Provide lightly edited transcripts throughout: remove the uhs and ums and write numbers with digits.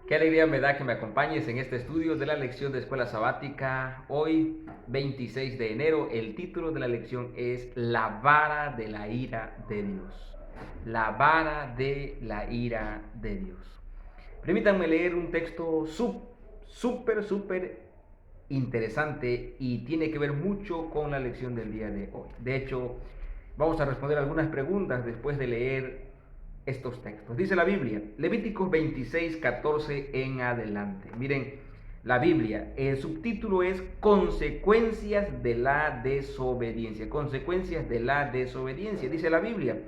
Qué alegría me da que me acompañes en este estudio de la lección de escuela sabática. Hoy, 26 de enero, el título de la lección es La vara de la ira de Dios. La vara de la ira de Dios. Permítanme leer un texto súper interesante y tiene que ver mucho con la lección del día de hoy. De hecho, vamos a responder algunas preguntas después de leer estos textos. Dice la Biblia, Levíticos 26, 14 en adelante. Miren, la Biblia, el subtítulo es Consecuencias de la desobediencia. Consecuencias de la desobediencia. Dice la Biblia,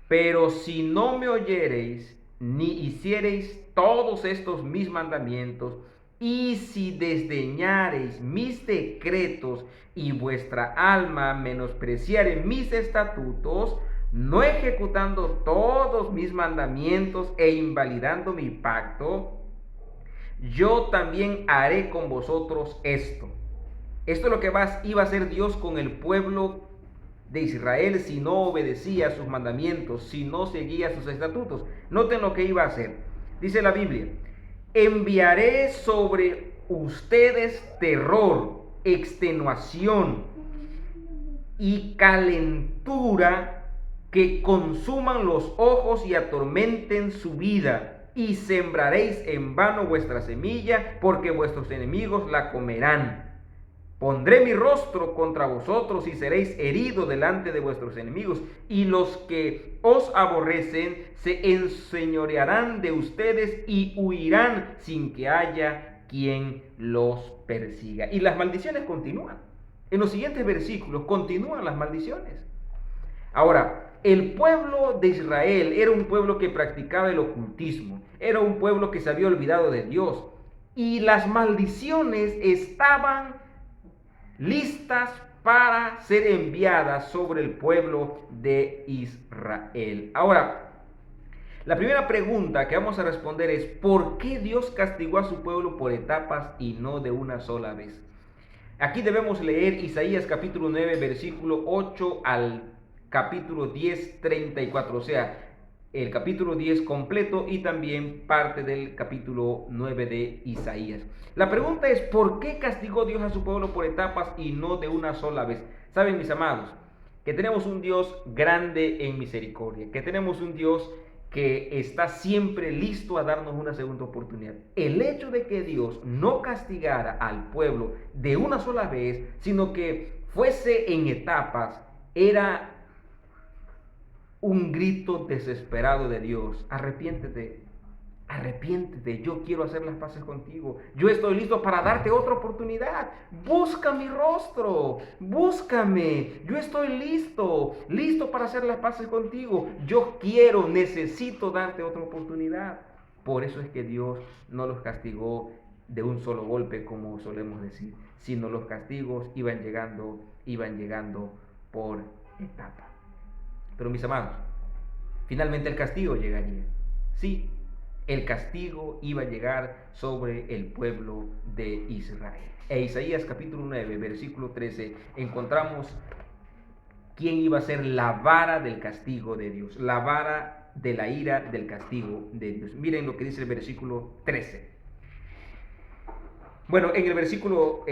pero si no me oyereis, ni hiciereis todos estos mis mandamientos, y si desdeñareis mis decretos, y vuestra alma menospreciare mis estatutos, no ejecutando todos mis mandamientos e invalidando mi pacto, yo también haré con vosotros esto. Esto es lo que iba a hacer Dios con el pueblo de Israel si no obedecía sus mandamientos, si no seguía sus estatutos. Noten lo que iba a hacer. Dice la Biblia, enviaré sobre ustedes terror, extenuación y calentura que consuman los ojos y atormenten su vida, y sembraréis en vano vuestra semilla, porque vuestros enemigos la comerán. Pondré mi rostro contra vosotros y seréis heridos delante de vuestros enemigos, y los que os aborrecen se enseñorearán de ustedes y huirán sin que haya quien los persiga. Y las maldiciones continúan. En los siguientes versículos continúan las maldiciones. Ahora, el pueblo de Israel era un pueblo que practicaba el ocultismo, era un pueblo que se había olvidado de Dios, y las maldiciones estaban listas para ser enviadas sobre el pueblo de Israel. Ahora, la primera pregunta que vamos a responder es, ¿por qué Dios castigó a su pueblo por etapas y no de una sola vez? Aquí debemos leer Isaías capítulo 9, versículo 8 al capítulo 10, 34, o sea, el capítulo 10 completo y también parte del capítulo 9 de Isaías. La pregunta es, ¿por qué castigó Dios a su pueblo por etapas y no de una sola vez? Saben, mis amados, que tenemos un Dios grande en misericordia, que tenemos un Dios que está siempre listo a darnos una segunda oportunidad. El hecho de que Dios no castigara al pueblo de una sola vez, sino que fuese en etapas, era un grito desesperado de Dios: arrepiéntete, arrepiéntete, yo quiero hacer las paces contigo, yo estoy listo para darte otra oportunidad, busca mi rostro, búscame, yo estoy listo para hacer las paces contigo, yo quiero, necesito darte otra oportunidad. Por eso es que Dios no los castigó de un solo golpe, como solemos decir, sino los castigos iban llegando por etapas. Pero mis amados, finalmente el castigo llegaría. Sí, el castigo iba a llegar sobre el pueblo de Israel. En Isaías capítulo 9, versículo 13, encontramos quién iba a ser la vara del castigo de Dios, la vara de la ira del castigo de Dios. Miren lo que dice el versículo 13. Bueno, en el versículo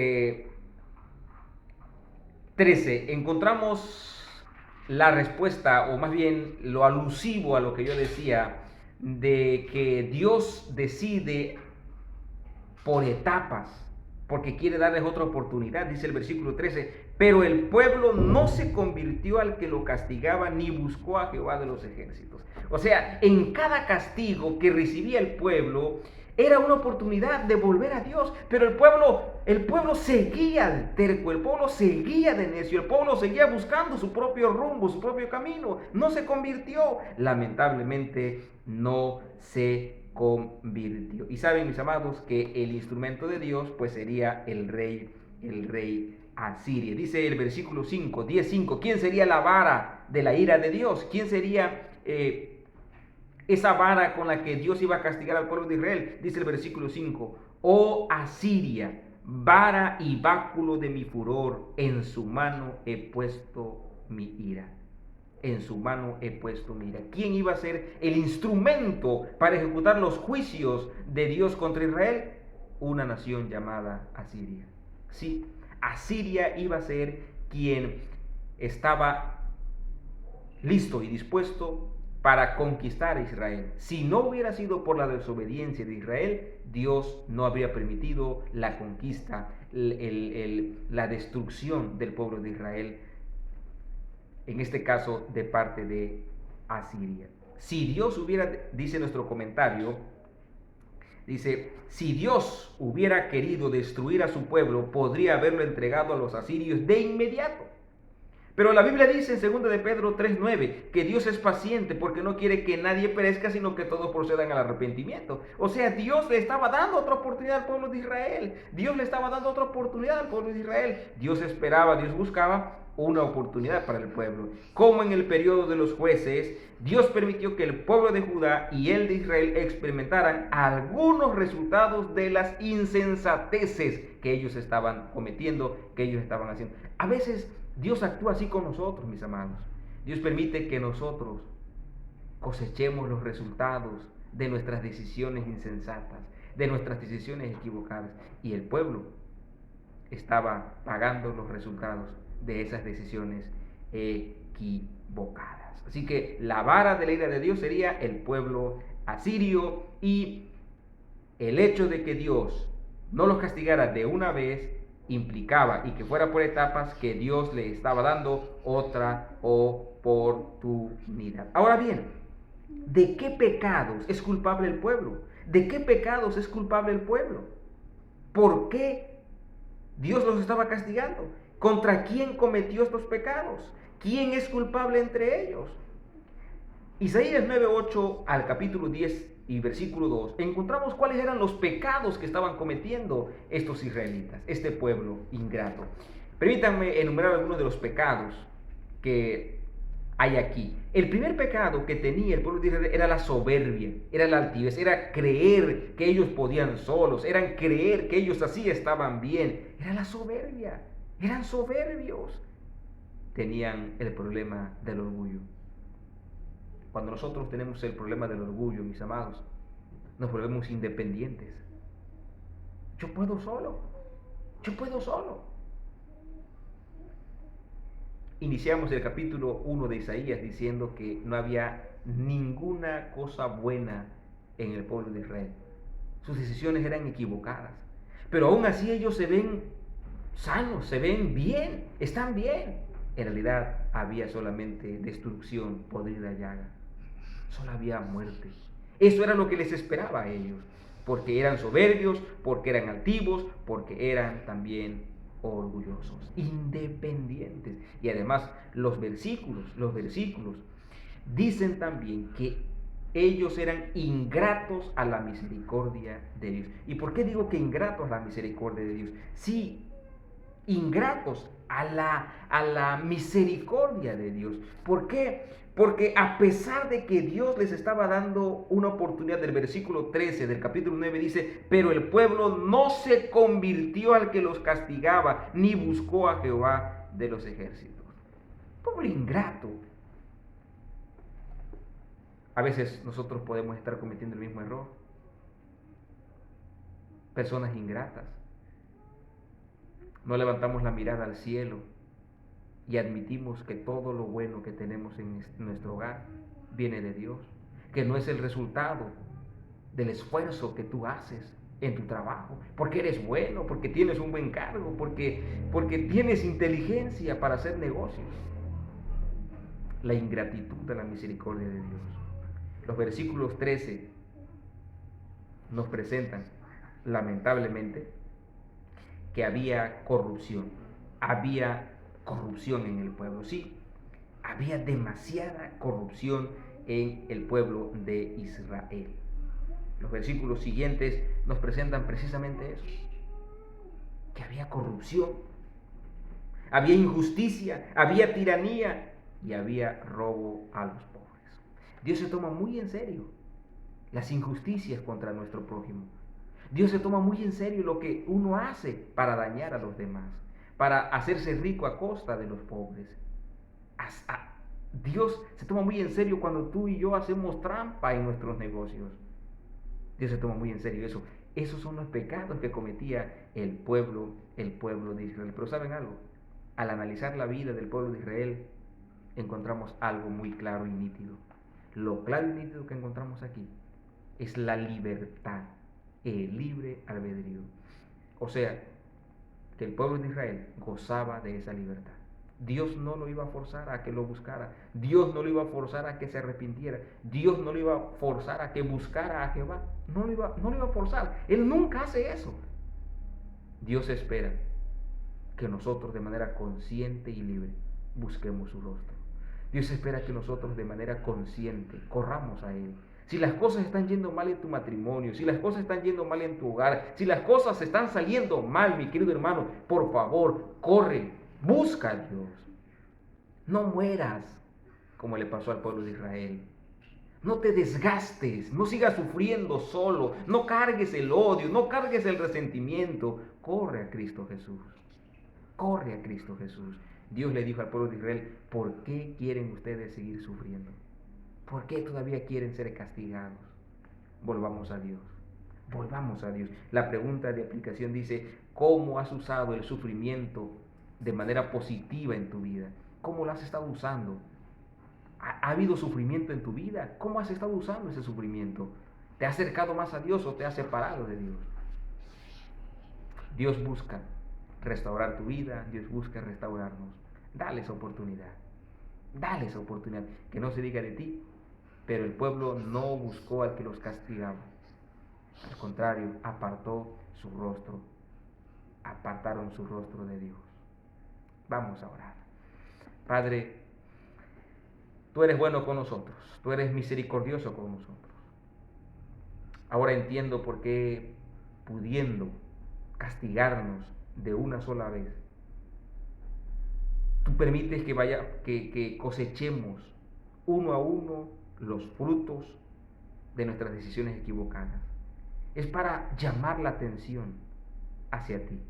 13 encontramos la respuesta, o más bien lo alusivo a lo que yo decía, de que Dios decide por etapas, porque quiere darles otra oportunidad. Dice el versículo 13, pero el pueblo no se convirtió al que lo castigaba, ni buscó a Jehová de los ejércitos. O sea, en cada castigo que recibía el pueblo, era una oportunidad de volver a Dios, pero el pueblo seguía de terco, el pueblo seguía de necio, el pueblo seguía buscando su propio rumbo, su propio camino, no se convirtió, lamentablemente no se convirtió. Y saben, mis amados, que el instrumento de Dios pues sería el rey Asiria. Dice el versículo 5, 10:5, ¿quién sería la vara de la ira de Dios? ¿Quién sería esa vara con la que Dios iba a castigar al pueblo de Israel? Dice el versículo 5, oh Asiria, vara y báculo de mi furor, en su mano he puesto mi ira. en su mano he puesto mira. ¿Quién iba a ser el instrumento para ejecutar los juicios de Dios contra Israel? Una nación llamada Asiria. Sí, Asiria iba a ser quien estaba listo y dispuesto para conquistar a Israel. Si no hubiera sido por la desobediencia de Israel, Dios no habría permitido la conquista, la destrucción del pueblo de Israel, en este caso de parte de Asiria. Si Dios hubiera, dice nuestro comentario, dice, si Dios hubiera querido destruir a su pueblo, podría haberlo entregado a los asirios de inmediato. Pero la Biblia dice en 2 de Pedro 3:9 que Dios es paciente porque no quiere que nadie perezca, sino que todos procedan al arrepentimiento. O sea, Dios le estaba dando otra oportunidad al pueblo de Israel. Dios le estaba dando otra oportunidad al pueblo de Israel. Dios esperaba, Dios buscaba una oportunidad para el pueblo. Como en el periodo de los jueces, Dios permitió que el pueblo de Judá y el de Israel experimentaran algunos resultados de las insensateces que ellos estaban cometiendo, que ellos estaban haciendo. A veces Dios actúa así con nosotros, mis amados. Dios permite que nosotros cosechemos los resultados de nuestras decisiones insensatas, de nuestras decisiones equivocadas. Y el pueblo estaba pagando los resultados de esas decisiones equivocadas. Así que la vara de la ira de Dios sería el pueblo asirio, y el hecho de que Dios no los castigara de una vez implicaba, y que fuera por etapas, que Dios le estaba dando otra oportunidad. Ahora bien, ¿de qué pecados es culpable el pueblo? ¿De qué pecados es culpable el pueblo? ¿Por qué Dios los estaba castigando? ¿Contra quién cometió estos pecados? ¿Quién es culpable entre ellos? Isaías 9:8 al capítulo 10 y versículo 2, encontramos cuáles eran los pecados que estaban cometiendo estos israelitas, este pueblo ingrato. Permítanme enumerar algunos de los pecados que hay aquí. El primer pecado que tenía el pueblo de Israel era la soberbia, era la altivez, era creer que ellos podían solos, era creer que ellos así estaban bien, era la soberbia, eran soberbios. Tenían el problema del orgullo. Cuando nosotros tenemos el problema del orgullo, mis amados, nos volvemos independientes. Yo puedo solo. Yo puedo solo. Iniciamos el capítulo 1 de Isaías diciendo que no había ninguna cosa buena en el pueblo de Israel. Sus decisiones eran equivocadas. Pero aún así ellos se ven sanos, se ven bien, están bien. En realidad había solamente destrucción, podrida llaga. Solo había muerte. Eso era lo que les esperaba a ellos, porque eran soberbios, porque eran altivos, porque eran también orgullosos, independientes. Y además los versículos dicen también que ellos eran ingratos a la misericordia de Dios. ¿Y por qué digo que ingratos a la misericordia de Dios? Sí, ingratos a la misericordia de Dios. ¿Por qué? Porque a pesar de que Dios les estaba dando una oportunidad, del versículo 13 del capítulo 9 dice, pero el pueblo no se convirtió al que los castigaba, ni buscó a Jehová de los ejércitos. Pueblo ingrato. A veces nosotros podemos estar cometiendo el mismo error. Personas ingratas. No levantamos la mirada al cielo y admitimos que todo lo bueno que tenemos en nuestro hogar viene de Dios, que no es el resultado del esfuerzo que tú haces en tu trabajo, porque eres bueno, porque tienes un buen cargo, porque tienes inteligencia para hacer negocios. La ingratitud de la misericordia de Dios. Los versículos 13 nos presentan, lamentablemente, que había corrupción en el pueblo. Sí, había demasiada corrupción en el pueblo de Israel. Los versículos siguientes nos presentan precisamente eso, que había corrupción, había injusticia, había tiranía y había robo a los pobres. Dios se toma muy en serio las injusticias contra nuestro prójimo. Dios se toma muy en serio lo que uno hace para dañar a los demás, para hacerse rico a costa de los pobres. Dios se toma muy en serio cuando tú y yo hacemos trampa en nuestros negocios. Dios se toma muy en serio eso. Esos son los pecados que cometía el pueblo de Israel. Pero ¿saben algo? Al analizar la vida del pueblo de Israel, encontramos algo muy claro y nítido. Lo claro y nítido que encontramos aquí es la libertad, el libre albedrío. O sea, que el pueblo de Israel gozaba de esa libertad. Dios no lo iba a forzar a que lo buscara. Dios no lo iba a forzar a que se arrepintiera. Dios no lo iba a forzar a que buscara a Jehová. No lo iba a forzar. Él nunca hace eso. Dios espera que nosotros de manera consciente y libre busquemos su rostro. Dios espera que nosotros de manera consciente corramos a Él. Si las cosas están yendo mal en tu matrimonio, si las cosas están yendo mal en tu hogar, si las cosas están saliendo mal, mi querido hermano, por favor, corre, busca a Dios. No mueras como le pasó al pueblo de Israel. No te desgastes, no sigas sufriendo solo, no cargues el odio, no cargues el resentimiento. Corre a Cristo Jesús. Corre a Cristo Jesús. Dios le dijo al pueblo de Israel, ¿por qué quieren ustedes seguir sufriendo? ¿Por qué todavía quieren ser castigados? Volvamos a Dios. Volvamos a Dios. La pregunta de aplicación dice, ¿cómo has usado el sufrimiento de manera positiva en tu vida? ¿Cómo lo has estado usando? ¿Ha habido sufrimiento en tu vida? ¿Cómo has estado usando ese sufrimiento? ¿Te ha acercado más a Dios o te ha separado de Dios? Dios busca restaurar tu vida, Dios busca restaurarnos. Dale esa oportunidad. Dale esa oportunidad. Que no se diga de ti, pero el pueblo no buscó al que los castigaba. Al contrario, apartó su rostro. Apartaron su rostro de Dios. Vamos a orar. Padre, tú eres bueno con nosotros. Tú eres misericordioso con nosotros. Ahora entiendo por qué, pudiendo castigarnos de una sola vez, tú permites que cosechemos uno a uno los frutos de nuestras decisiones equivocadas. Es para llamar la atención hacia ti.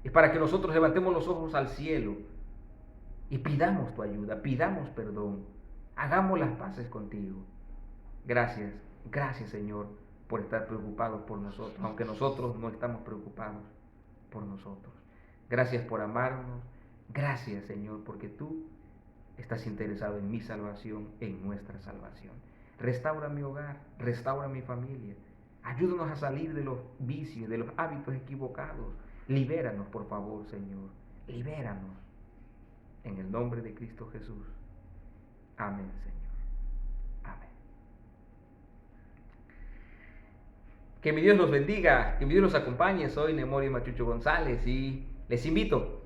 Es para que nosotros levantemos los ojos al cielo y pidamos tu ayuda, pidamos perdón, hagamos las paces contigo. Gracias, gracias Señor por estar preocupados por nosotros, aunque nosotros no estamos preocupados por nosotros. Gracias por amarnos, gracias Señor porque tú estás interesado en mi salvación, en nuestra salvación. Restaura mi hogar, restaura mi familia, ayúdanos a salir de los vicios, de los hábitos equivocados. Libéranos por favor Señor, libéranos. En el nombre de Cristo Jesús. Amén, Señor. Amén. Que mi Dios los bendiga, que mi Dios los acompañe. Soy Nemorio Machucho González y les invito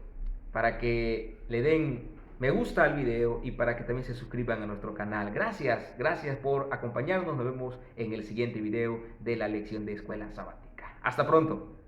para que le den me gusta al video y para que también se suscriban a nuestro canal. Gracias, gracias por acompañarnos. Nos vemos en el siguiente video de la lección de Escuela Sabática. Hasta pronto.